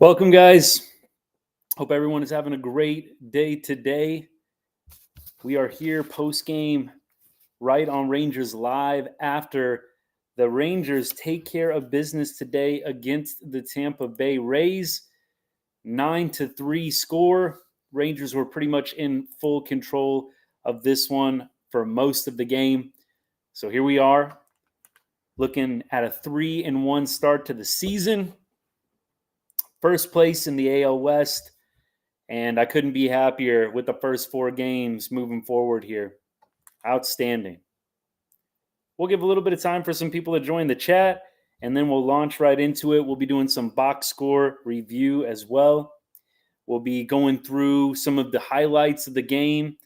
Welcome, guys. Hope everyone is having a great day today. We are here post-game right on Rangers Live after the Rangers take care of business today against the Tampa Bay Rays. 9-3 score. Rangers were pretty much in full control of this one for most of the game. So here we are looking at a 3-1 start to the season. First place in the AL West. And I couldn't be happier with the first 4 games moving forward here. Outstanding. We'll give a little bit of time for some people to join the chat, and then we'll launch right into it. We'll be doing some box score review as well. We'll be going through some of the highlights of the game.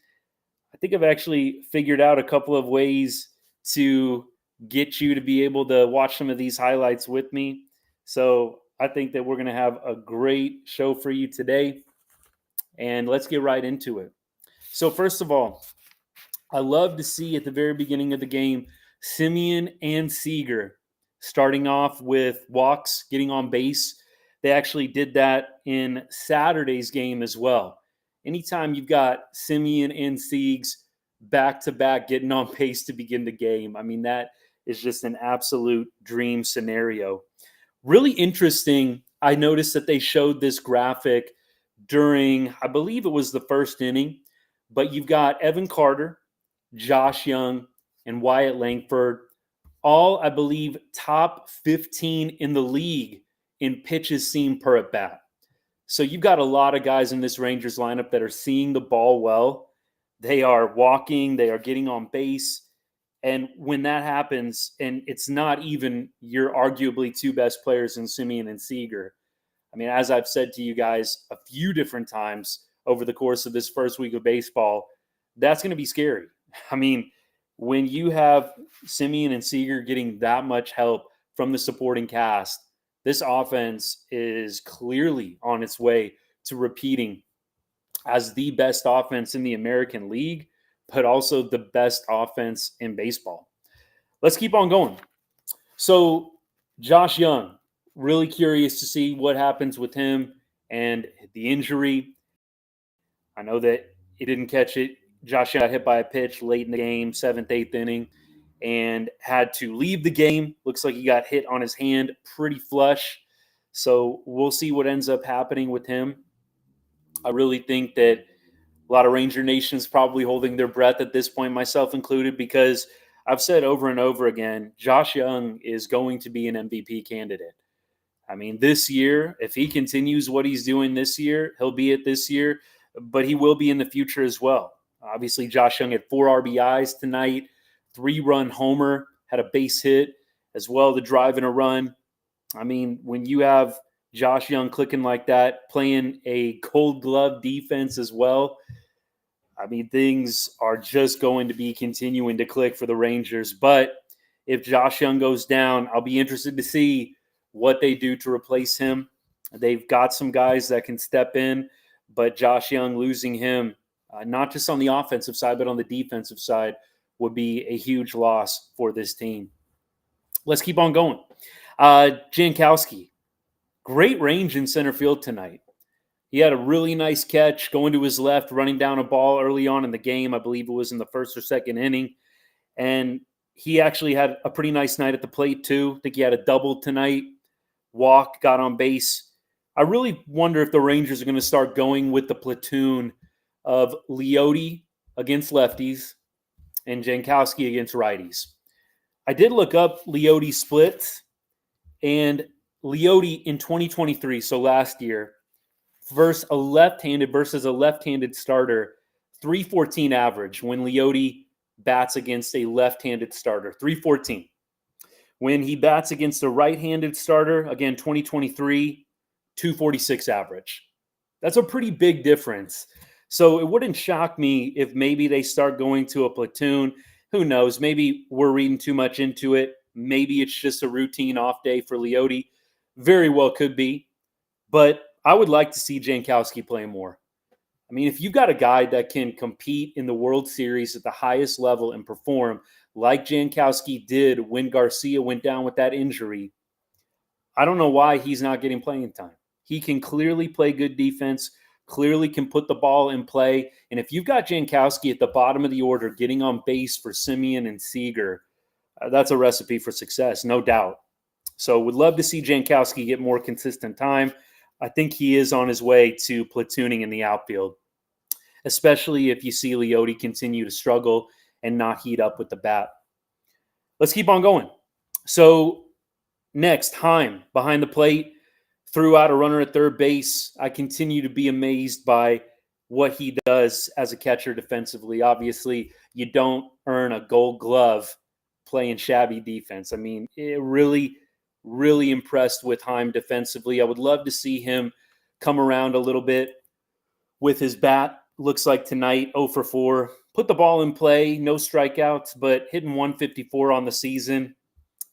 I think I've actually figured out a couple of ways to get you to be able to watch some of these highlights with me. So I think that we're going to have a great show for you today. And let's get right into it. So first of all, I love to see at the very beginning of the game, Semien and Seager starting off with walks, getting on base. They actually did that in Saturday's game as well. Anytime you've got Semien and Siegs back-to-back getting on base to begin the game, I mean, that is just an absolute dream scenario. Really interesting, I noticed that they showed this graphic during, I believe it was the first inning, but you've got Evan Carter, Josh Young, and Wyatt Langford, all, I believe, top 15 in the league in pitches seen per at bat. So you've got a lot of guys in this Rangers lineup that are seeing the ball well. They are walking, they are getting on base. And when that happens, and it's not even your arguably 2 best players in Semien and Seager, I mean, as I've said to you guys a few different times over the course of this first week of baseball, that's going to be scary. I mean, when you have Semien and Seager getting that much help from the supporting cast, this offense is clearly on its way to repeating as the best offense in the American League, but also the best offense in baseball. Let's keep on going. So, Josh Young, really curious to see what happens with him and the injury. I know that he didn't catch it. Josh got hit by a pitch late in the game, 7th, 8th inning, and had to leave the game. Looks like he got hit on his hand pretty flush. So we'll see what ends up happening with him. I really think that a lot of Ranger Nation is probably holding their breath at this point, myself included, because I've said over and over again, Josh Young is going to be an MVP candidate. I mean, this year, if he continues what he's doing this year, he'll be it this year, but he will be in the future as well. Obviously, Josh Young had 4 RBIs tonight, 3-run homer, had a base hit as well to drive in a run. I mean, when you have Josh Young clicking like that, playing a Gold Glove defense as well, I mean, things are just going to be continuing to click for the Rangers. But if Josh Young goes down, I'll be interested to see what they do to replace him. They've got some guys that can step in, but Josh Young, losing him, not just on the offensive side, but on the defensive side, would be a huge loss for this team. Let's keep on going. Jankowski, great range in center field tonight. He had a really nice catch going to his left, running down a ball early on in the game. I believe it was in the first or second inning. And he actually had a pretty nice night at the plate, too. I think he had a double tonight. Walk, got on base. I really wonder if the Rangers are going to start going with the platoon of Leote against lefties and Jankowski against righties. I did look up Leote's splits, and Leote in 2023, so last year, versus a left-handed starter, 314 average when Leote bats against a left-handed starter, 314. When he bats against a right-handed starter, again, 2023, 246 average. That's a pretty big difference. So it wouldn't shock me if maybe they start going to a platoon. Who knows? Maybe we're reading too much into it. Maybe it's just a routine off day for Leote. Very well could be. But I would like to see Jankowski play more. I mean, if you've got a guy that can compete in the World Series at the highest level and perform like Jankowski did when Garcia went down with that injury, I don't know why he's not getting playing time. He can clearly play good defense, clearly can put the ball in play. And if you've got Jankowski at the bottom of the order getting on base for Simeon and Seager, that's a recipe for success, no doubt. So would love to see Jankowski get more consistent time. I think he is on his way to platooning in the outfield, especially if you see Leote continue to struggle and not heat up with the bat. Let's keep on going. So next, Heim behind the plate, threw out a runner at third base. I continue to be amazed by what he does as a catcher defensively. Obviously, you don't earn a gold glove playing shabby defense. I mean, it really impressed with Heim defensively. I would love to see him come around a little bit with his bat. Looks like tonight, 0 for 4. Put the ball in play, no strikeouts, but hitting 154 on the season.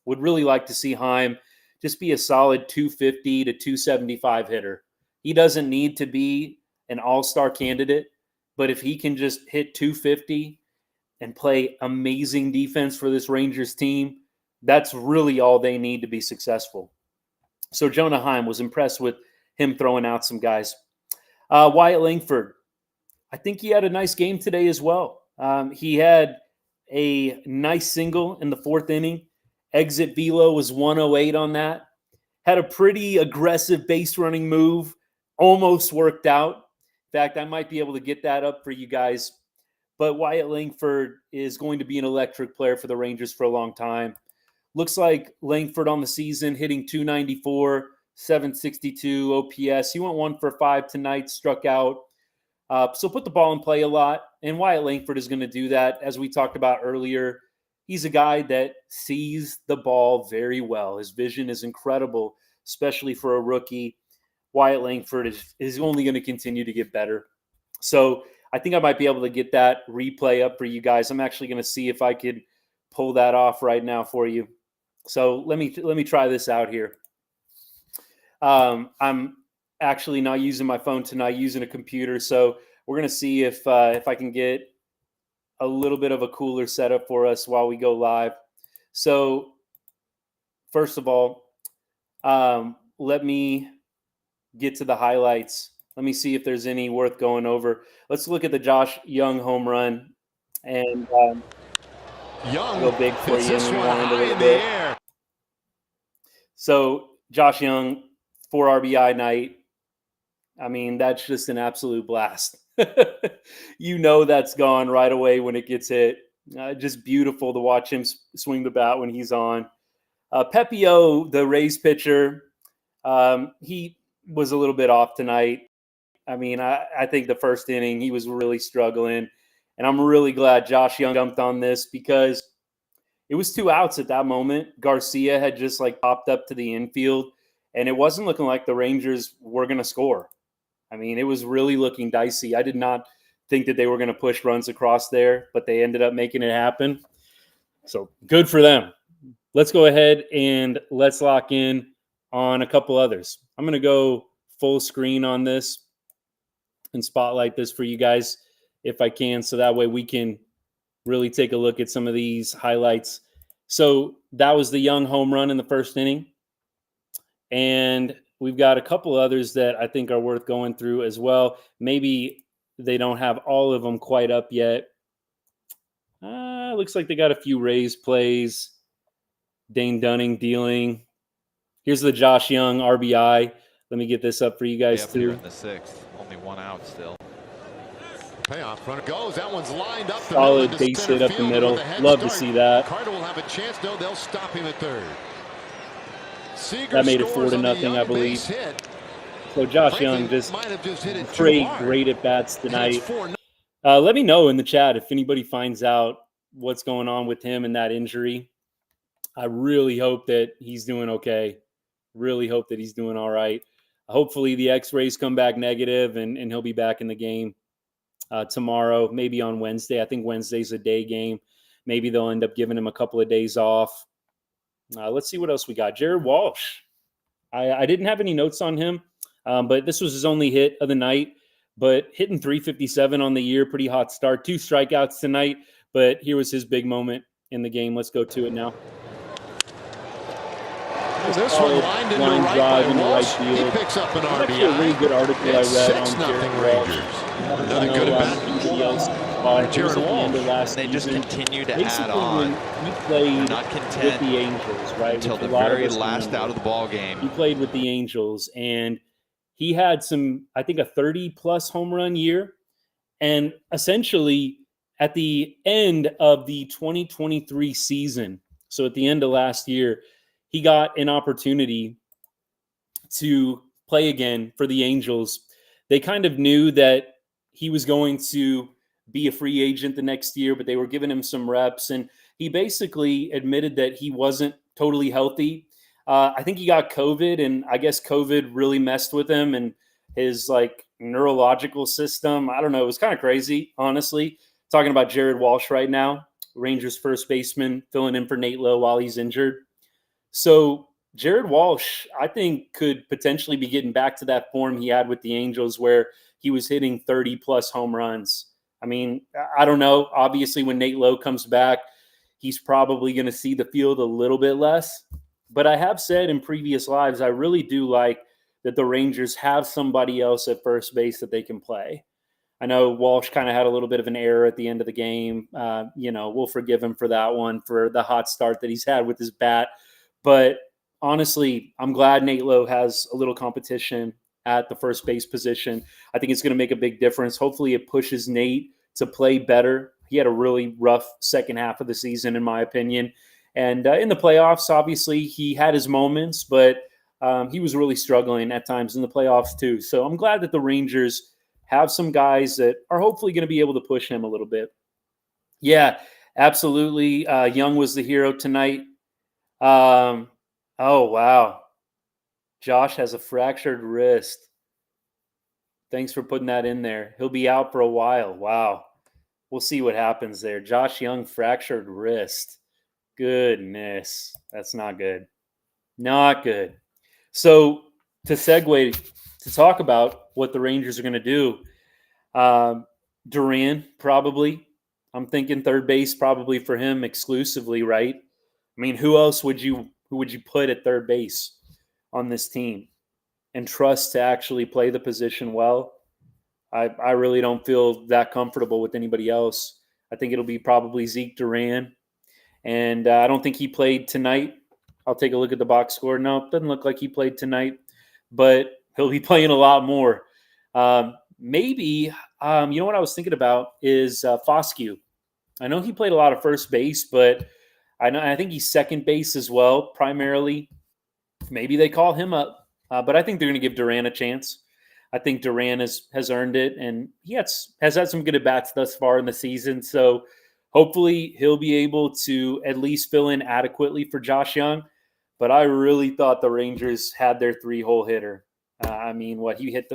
Would really like to see Heim just be a solid 250 to 275 hitter. He doesn't need to be an all-star candidate, but if he can just hit 250 and play amazing defense for this Rangers team, that's really all they need to be successful. So Jonah Heim, was impressed with him throwing out some guys. Wyatt Langford, I think he had a nice game today as well. He had a nice single in the fourth inning. Exit velo was 108 on that. Had a pretty aggressive base running move. Almost worked out. In fact, I might be able to get that up for you guys. But Wyatt Langford is going to be an electric player for the Rangers for a long time. Looks like Langford on the season hitting 294, 762 OPS. He went 1 for 5 tonight, struck out. So put the ball in play a lot. And Wyatt Langford is going to do that. As we talked about earlier, he's a guy that sees the ball very well. His vision is incredible, especially for a rookie. Wyatt Langford is only going to continue to get better. So I think I might be able to get that replay up for you guys. I'm actually going to see if I could pull that off right now for you. So let me try this out here. I'm actually not using my phone tonight, using a computer. So we're going to see if I can get a little bit of a cooler setup for us while we go live. So first of all, let me get to the highlights. Let me see if there's any worth going over. Let's look at the Josh Young home run. And Young go big for you. this And one rewind a high little in the bit. air. So Josh Young, 4 RBI night. I mean, that's just an absolute blast. You know that's gone right away when it gets hit. Just beautiful to watch him swing the bat when he's on. Pepio, the Rays pitcher, he was a little bit off tonight. I mean, I think the first inning he was really struggling. And I'm really glad Josh Young jumped on this because it was 2 outs at that moment. Garcia had just popped up to the infield, and it wasn't looking like the Rangers were going to score. I mean, it was really looking dicey. I did not think that they were going to push runs across there, but they ended up making it happen. So good for them. Let's go ahead and let's lock in on a couple others. I'm going to go full screen on this and spotlight this for you guys if I can, so that way we can really take a look at some of these highlights. So that was the Young home run in the first inning. And we've got a couple others that I think are worth going through as well. Maybe they don't have all of them quite up yet. Looks like they got a few Rays plays. Dane Dunning dealing. Here's the Josh Young RBI. Let me get this up for you guys too. In the 6th, only 1 out still. Payoff runner goes. That one's lined up. Solid base hit up the middle. Love to see that. Carter will have a chance. No, they'll stop him at third. That made it 4-0, I believe. So Josh Young just great at bats tonight. Let me know in the chat if anybody finds out what's going on with him and that injury. I really hope that he's doing okay. Really hope that he's doing all right. Hopefully the x-rays come back negative and he'll be back in the game tomorrow, maybe on Wednesday. I think Wednesday's a day game. Maybe they'll end up giving him a couple of days off. Let's see what else we got. Jared Walsh. I didn't have any notes on him, but this was his only hit of the night. But hitting 357 on the year, pretty hot start. 2 strikeouts tonight, but here was his big moment in the game. Let's go to it now. This one lined into line right drive by into right Walsh. field. He picks up an There's actually a really RBI. good article I It's read on 6-0 Jared Walsh. Rangers. Another good Anybody else at Jared the end of last they just season. continue to Basically, add on. when he played not with content the Angels, right? until Which the a lot very of us last remember. out of the ball game. He played with the Angels, and he had I think a 30-plus home run year. And essentially, at the end of the 2023 season, so at the end of last year, he got an opportunity to play again for the Angels. They kind of knew that he was going to be a free agent the next year, but they were giving him some reps. And he basically admitted that he wasn't totally healthy. I think he got COVID, and I guess COVID really messed with him and his neurological system. I don't know. It was kind of crazy, honestly. Talking about Jared Walsh right now, Rangers first baseman, filling in for Nate Lowe while he's injured. So Jared Walsh, I think, could potentially be getting back to that form he had with the Angels where he was hitting 30-plus home runs. I mean, I don't know. Obviously, when Nate Lowe comes back, he's probably going to see the field a little bit less. But I have said in previous lives, I really do like that the Rangers have somebody else at first base that they can play. I know Walsh kind of had a little bit of an error at the end of the game. We'll forgive him for that one, for the hot start that he's had with his bat. But honestly, I'm glad Nate Lowe has a little competition at the first base position. I think it's going to make a big difference. Hopefully it pushes Nate to play better. He had a really rough second half of the season, in my opinion. And in the playoffs, obviously, he had his moments, but he was really struggling at times in the playoffs too. So I'm glad that the Rangers have some guys that are hopefully going to be able to push him a little bit. Yeah, absolutely. Young was the hero tonight. Oh, wow. Josh has a fractured wrist. Thanks for putting that in there. He'll be out for a while. Wow. We'll see what happens there. Josh Young, fractured wrist. Goodness. That's not good. Not good. So to segue to talk about what the Rangers are going to do, Duran probably. I'm thinking third base probably for him exclusively, right? I mean, who would you put at third base on this team and trust to actually play the position well? I really don't feel that comfortable with anybody else. I think it'll be probably Zeke Duran. And I don't think he played tonight. I'll take a look at the box score. No, it doesn't look like he played tonight, but he'll be playing a lot more. Maybe, you know what I was thinking about is Foscue. I know he played a lot of first base, but I think he's second base as well, primarily. Maybe they call him up, but I think they're going to give Duran a chance. I think Duran has earned it, and he has had some good at-bats thus far in the season. So hopefully he'll be able to at least fill in adequately for Josh Young. But I really thought the Rangers had their three-hole hitter. He hit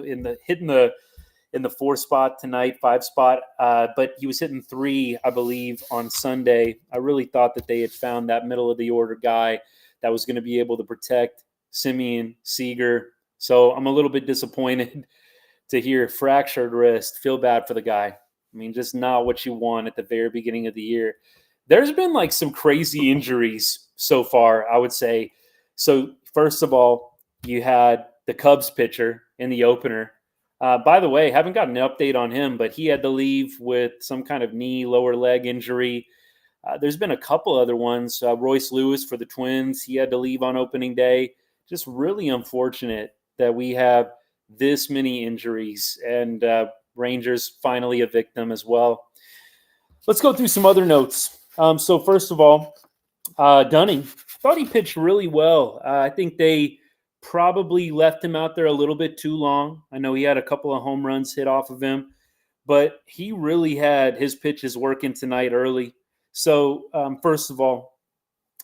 in the 4 spot tonight, 5 spot, but he was hitting 3, I believe, on Sunday. I really thought that they had found that middle of the order guy that was going to be able to protect Simeon, Seager. So I'm a little bit disappointed to hear fractured wrist. Feel bad for the guy. I mean, just not what you want at the very beginning of the year. There's been some crazy injuries so far, I would say. So first of all, you had the Cubs pitcher in the opener. By the way, haven't gotten an update on him, but he had to leave with some kind of knee, lower leg injury. There's been a couple other ones. Royce Lewis for the Twins, he had to leave on opening day. Just really unfortunate that we have this many injuries, and Rangers finally a victim as well. Let's go through some other notes. So first of all, Dunning, thought he pitched really well. I think they probably left him out there a little bit too long. I know he had a couple of home runs hit off of him, but he really had his pitches working tonight early. So first of all,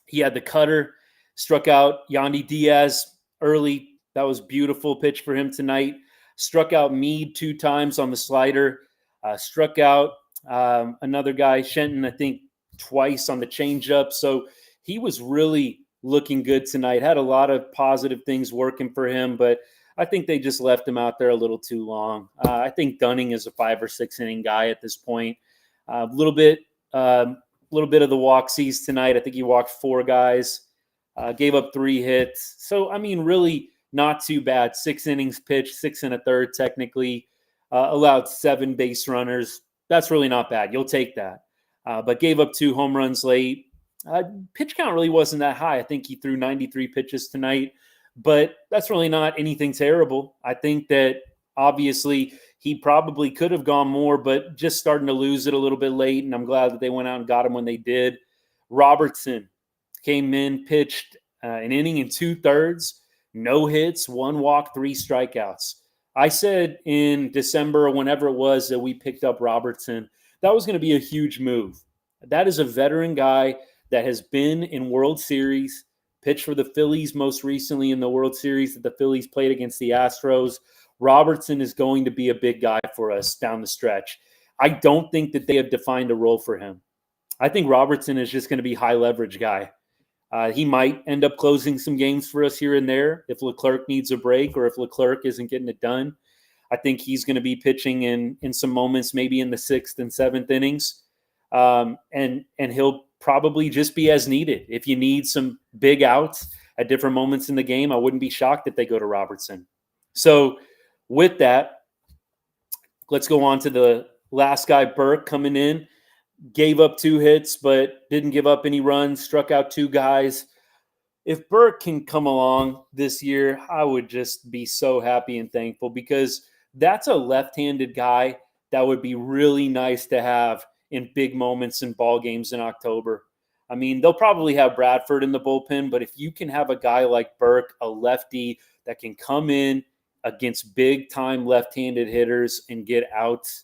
he had the cutter, struck out Yandy Diaz early. That was beautiful pitch for him tonight. Struck out Meade 2 times on the slider. Struck out another guy, Shenton, I think, twice on the changeup. So he was really looking good tonight. Had a lot of positive things working for him, but I think they just left him out there a little too long. I think Dunning is a 5 or 6 inning guy at this point. A little bit of the walk sees tonight. I think he walked 4 guys. Gave up 3 hits. So, I mean, really not too bad. 6 innings pitched, 6 and a third technically. Allowed 7 base runners. That's really not bad. You'll take that. But gave up 2 home runs late. Pitch count really wasn't that high. I think he threw 93 pitches tonight, but that's really not anything terrible. I think that obviously he probably could have gone more, but just starting to lose it a little bit late, and I'm glad that they went out and got him when they did. Robertson came in, pitched an inning and 2/3, no hits, 1 walk, 3 strikeouts. I said in December, or whenever it was that we picked up Robertson, that was going to be a huge move. That is a veteran guy that has been in World Series, pitched for the Phillies most recently in the World Series that the Phillies played against the Astros. Robertson is going to be a big guy for us down the stretch. I don't think that they have defined a role for him. I think Robertson is just going to be high leverage guy. He might end up closing some games for us here and there if Leclerc needs a break or if Leclerc isn't getting it done. I think he's going to be pitching in some moments, maybe in the 6th and 7th innings, and he'll probably just be as needed. If you need some big outs at different moments in the game, I wouldn't be shocked if they go to Robertson. So with that, let's go on to the last guy, Burke, coming in. Gave up 2 hits, but didn't give up any runs, struck out 2 guys. If Burke can come along this year, I would just be so happy and thankful because that's a left-handed guy that would be really nice to have in big moments in ball games in October. I mean, they'll probably have Bradford in the bullpen, but if you can have a guy like Burke, a lefty that can come in against big-time left-handed hitters and get outs,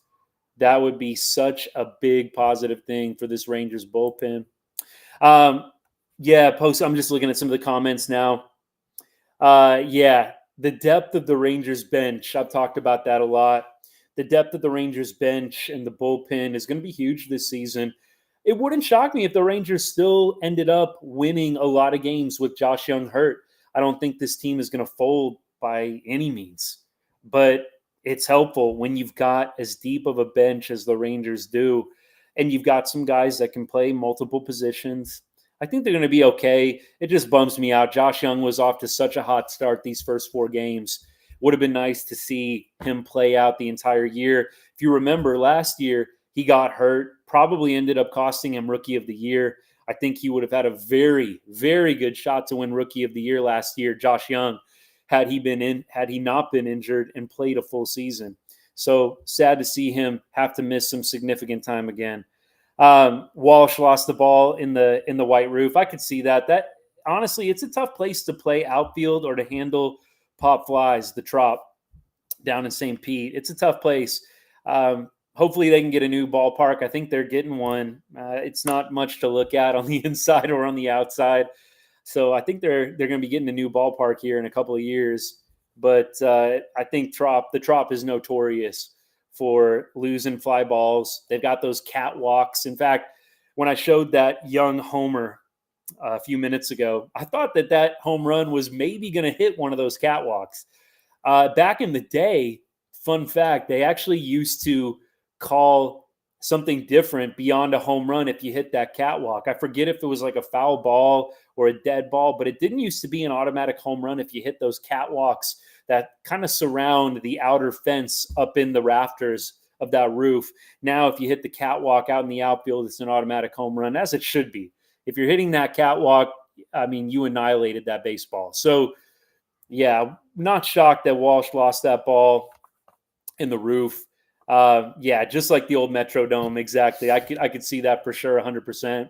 that would be such a big positive thing for this Rangers bullpen. I'm just looking at some of the comments now. The depth of the Rangers bench, I've talked about that a lot. The depth of the Rangers bench and the bullpen is going to be huge this season. It wouldn't shock me if the Rangers still ended up winning a lot of games with Josh Young hurt. I don't think this team is going to fold by any means. But it's helpful when you've got as deep of a bench as the Rangers do, and you've got some guys that can play multiple positions. I think they're going to be okay. It just bums me out. Josh Young was off to such a hot start these first 4 games. Would have been nice to see him play out the entire year. If you remember last year, he got hurt, probably ended up costing him Rookie of the Year. I think he would have had a very, very good shot to win Rookie of the Year last year, Josh Young, had he not been injured and played a full season. So sad to see him have to miss some significant time again. Walsh lost the ball in the White Roof. I could see that. That honestly, it's a tough place to play outfield or to handle pop flies, the Trop down in St. Pete. It's a tough place. Hopefully they can get a new ballpark. I think they're getting one. It's not much to look at on the inside or on the outside. So I think they're going to be getting a new ballpark here in a couple of years. But I think the Trop is notorious for losing fly balls. They've got those catwalks. In fact, when I showed that young homer a few minutes ago, I thought that home run was maybe going to hit one of those catwalks. Back in the day, fun fact, they actually used to call something different beyond a home run if you hit that catwalk. I forget if it was like a foul ball or a dead ball, but it didn't used to be an automatic home run if you hit those catwalks that kind of surround the outer fence up in the rafters of that roof. Now, if you hit the catwalk out in the outfield, it's an automatic home run, as it should be. If you're hitting that catwalk, I mean, you annihilated that baseball. So, yeah, not shocked that Walsh lost that ball in the roof. Just like the old Metrodome, exactly. I could see that for sure, 100%.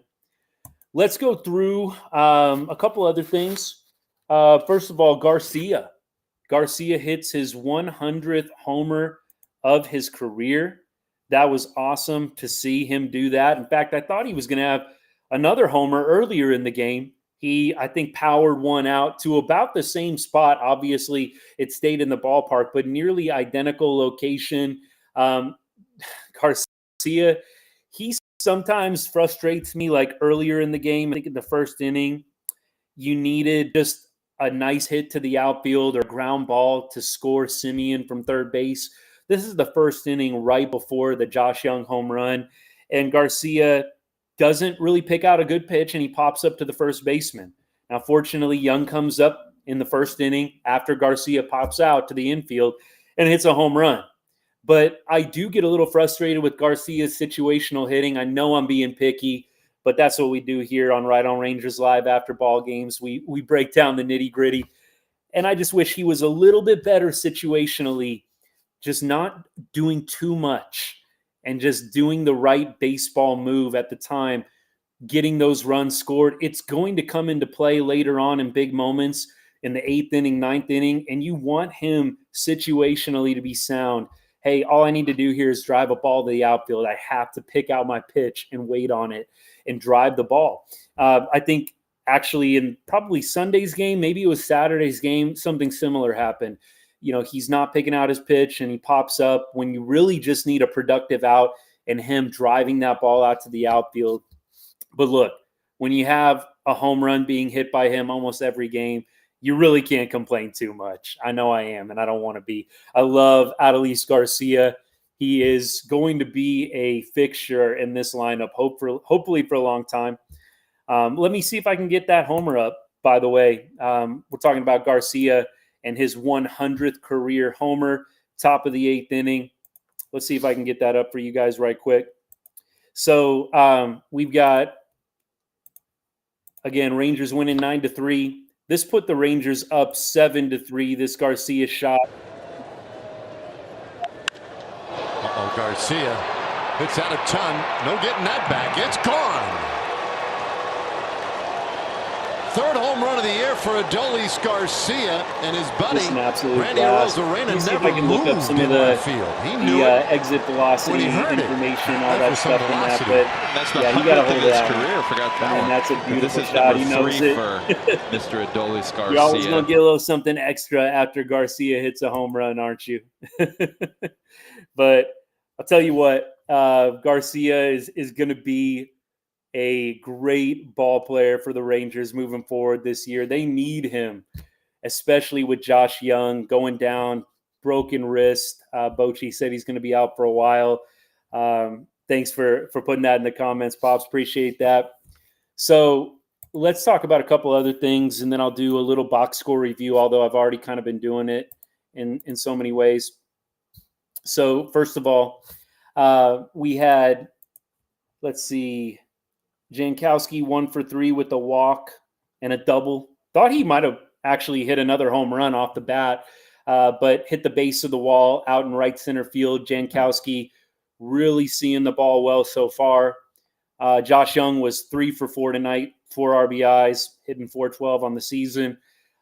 Let's go through a couple other things. First of all, Garcia. Garcia hits his 100th homer of his career. That was awesome to see him do that. In fact, I thought he was going to have another homer earlier in the game. He, I think, powered one out to about the same spot. Obviously, it stayed in the ballpark, but nearly identical location. Garcia, he sometimes frustrates me, like earlier in the game. I think in the first inning, you needed just a nice hit to the outfield or ground ball to score Simeon from third base. This is the first inning right before the Josh Young home run, and Garcia doesn't really pick out a good pitch, and he pops up to the first baseman. Now, fortunately, Young comes up in the first inning after Garcia pops out to the infield and hits a home run. But I do get a little frustrated with Garcia's situational hitting. I know I'm being picky, but that's what we do here on Right on Rangers Live after ball games. We break down the nitty-gritty. And I just wish he was a little bit better situationally, just not doing too much and just doing the right baseball move at the time, getting those runs scored. It's going to come into play later on in big moments in the 8th inning, 9th inning, and you want him situationally to be sound. Hey, all I need to do here is drive a ball to the outfield. I have to pick out my pitch and wait on it and drive the ball. I think actually in probably Sunday's game, maybe it was Saturday's game, something similar happened. He's not picking out his pitch and he pops up when you really just need a productive out and him driving that ball out to the outfield. But look, when you have a home run being hit by him almost every game, you really can't complain too much. I know I am, and I don't want to be. I love Adolis Garcia. He is going to be a fixture in this lineup, hopefully for a long time. Let me see if I can get that homer up, by the way. We're talking about Garcia and his 100th career homer, top of the 8th inning. Let's see if I can get that up for you guys right quick. So we've got, again, Rangers winning 9-3. This put the Rangers up 7-3. This Garcia shot. Garcia hits out a ton. No getting that back. It's gone. Third home run of the year for Adolis Garcia and his buddy Randy Arozarena never moved up some of the field. He knew exit velocity information, all that stuff in that. But that's the he got a hold of his that career. Forgot that and one. that's a beautiful this is shot. He number knows 3 it. for Mr. Adolis Garcia. You're always gonna get a little something extra after Garcia hits a home run, aren't you? But I'll tell you what, Garcia is going to be a great ball player for the Rangers moving forward this year. They need him, especially with Josh Young going down, broken wrist. Bochy said he's going to be out for a while. Thanks for putting that in the comments, Pops. Appreciate that. So let's talk about a couple other things, and then I'll do a little box score review, although I've already kind of been doing it in so many ways. So first of all, we had, let's see, Jankowski 1 for 3 with a walk and a double. Thought he might have actually hit another home run off the bat, but hit the base of the wall out in right center field. Jankowski really seeing the ball well so far. Josh Young was 3 for 4 tonight, 4 RBIs, hitting .412 on the season.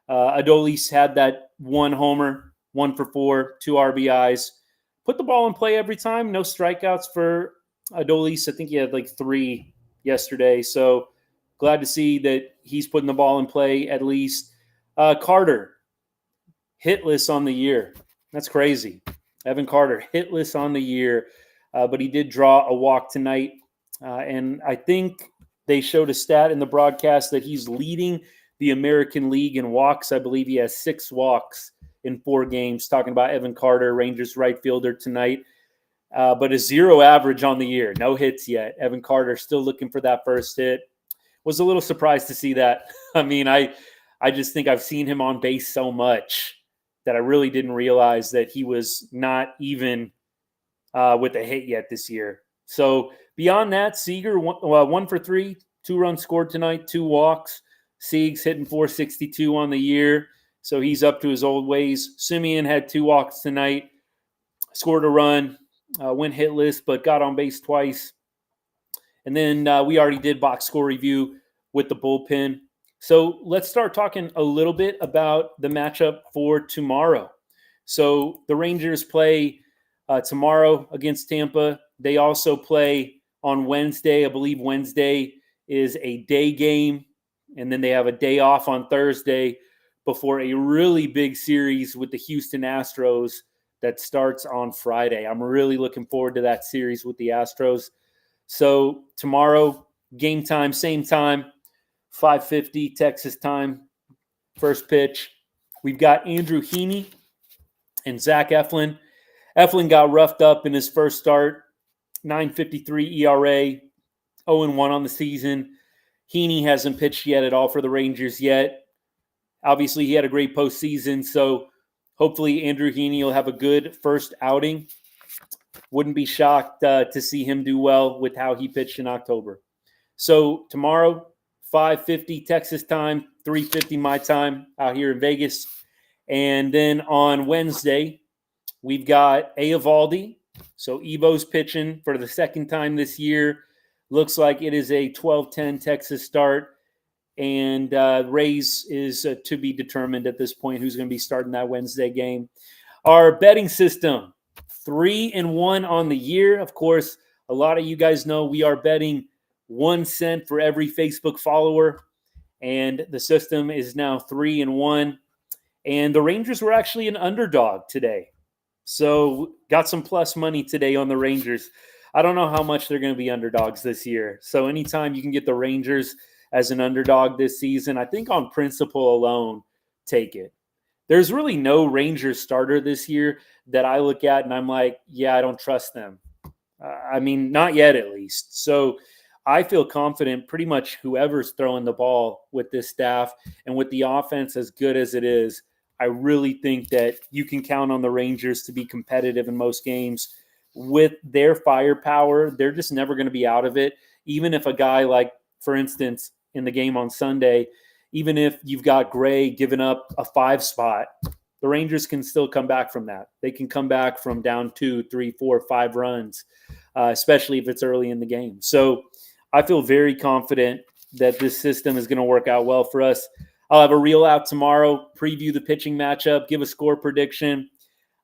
Adolis had that 1 homer, 1 for 4, 2 RBIs. Put the ball in play every time. No strikeouts for Adolis. I think he had like 3 yesterday. So glad to see that he's putting the ball in play at least. Carter, hitless on the year. That's crazy. Evan Carter, hitless on the year. But he did draw a walk tonight. And I think they showed a stat in the broadcast that he's leading the American League in walks. I believe he has 6 walks in 4 games, talking about Evan Carter, Rangers right fielder tonight. But a 0 average on the year. No hits yet. Evan Carter still looking for that first hit. Was a little surprised to see that. I mean, I just think I've seen him on base so much that I really didn't realize that he was not even with a hit yet this year. So beyond that, Seager, 1 for 3, 2 runs scored tonight, 2 walks. Siegs hitting .462 on the year. So he's up to his old ways. Simeon had 2 walks tonight, scored a run, went hitless, but got on base twice. And then we already did box score review with the bullpen. So let's start talking a little bit about the matchup for tomorrow. So the Rangers play tomorrow against Tampa. They also play on Wednesday. I believe Wednesday is a day game, and then they have a day off on Thursday before a really big series with the Houston Astros that starts on Friday. I'm really looking forward to that series with the Astros. So tomorrow, game time, same time, 5:50 Texas time, first pitch. We've got Andrew Heaney and Zach Eflin. Eflin got roughed up in his first start, 9.53 ERA, 0-1 on the season. Heaney hasn't pitched yet at all for the Rangers yet. Obviously, he had a great postseason, so hopefully Andrew Heaney will have a good first outing. Wouldn't be shocked to see him do well with how he pitched in October. So tomorrow, 5:50 Texas time, 3:50 my time out here in Vegas. And then on Wednesday, we've got Eovaldi. So Evo's pitching for the second time this year. Looks like it is a 12-10 Texas start. And Rays is to be determined at this point who's going to be starting that Wednesday game. Our betting system, 3-1 on the year. Of course, a lot of you guys know we are betting 1 cent for every Facebook follower. And the system is now 3-1. And the Rangers were actually an underdog today. So got some plus money today on the Rangers. I don't know how much they're going to be underdogs this year. So anytime you can get the Rangers as an underdog this season, I think on principle alone, take it. There's really no Rangers starter this year that I look at and I'm like, yeah, I don't trust them. I mean, not yet at least. So I feel confident pretty much whoever's throwing the ball with this staff and with the offense as good as it is, I really think that you can count on the Rangers to be competitive in most games. With their firepower, they're just never going to be out of it. Even if a guy like, for instance, in the game on Sunday, even if you've got Gray giving up a 5 spot, the Rangers can still come back from that. They can come back from down 2, 3, 4, 5 runs, especially if it's early in the game. So I feel very confident that this system is going to work out well for us. I'll have a reel out tomorrow, preview the pitching matchup, give a score prediction.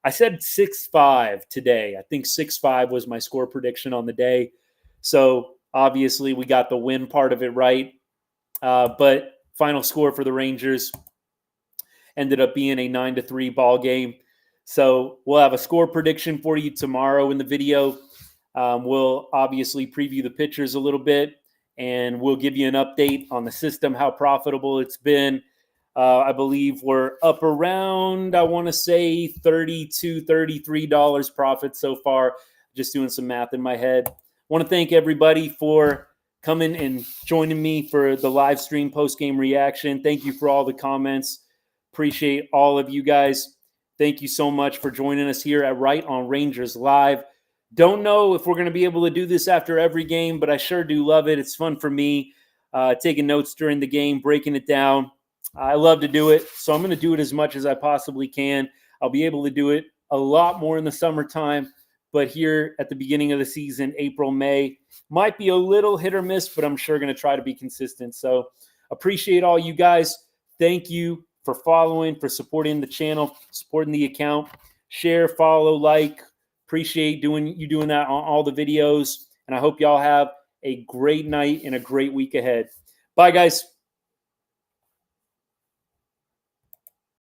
I said 6-5 today. I think 6-5 was my score prediction on the day. So obviously we got the win part of it right. But final score for the Rangers ended up being a 9-3 ball game. So we'll have a score prediction for you tomorrow in the video. We'll obviously preview the pitchers a little bit, and we'll give you an update on the system, how profitable it's been. I believe we're up around, I want to say, $32, $33 profit so far. Just doing some math in my head. Want to thank everybody for coming and joining me for the live stream post-game reaction. Thank you for all the comments. Appreciate all of you guys. Thank you so much for joining us here at Right on Rangers Live. Don't know if we're going to be able to do this after every game, but I sure do love it. It's fun for me, taking notes during the game, breaking it down. I love to do it, so I'm going to do it as much as I possibly can. I'll be able to do it a lot more in the summertime, but here at the beginning of the season, April, May, might be a little hit or miss, but I'm sure going to try to be consistent. So appreciate all you guys. Thank you for following, for supporting the channel, supporting the account. Share, follow, like. Appreciate you doing that on all the videos. And I hope y'all have a great night and a great week ahead. Bye, guys.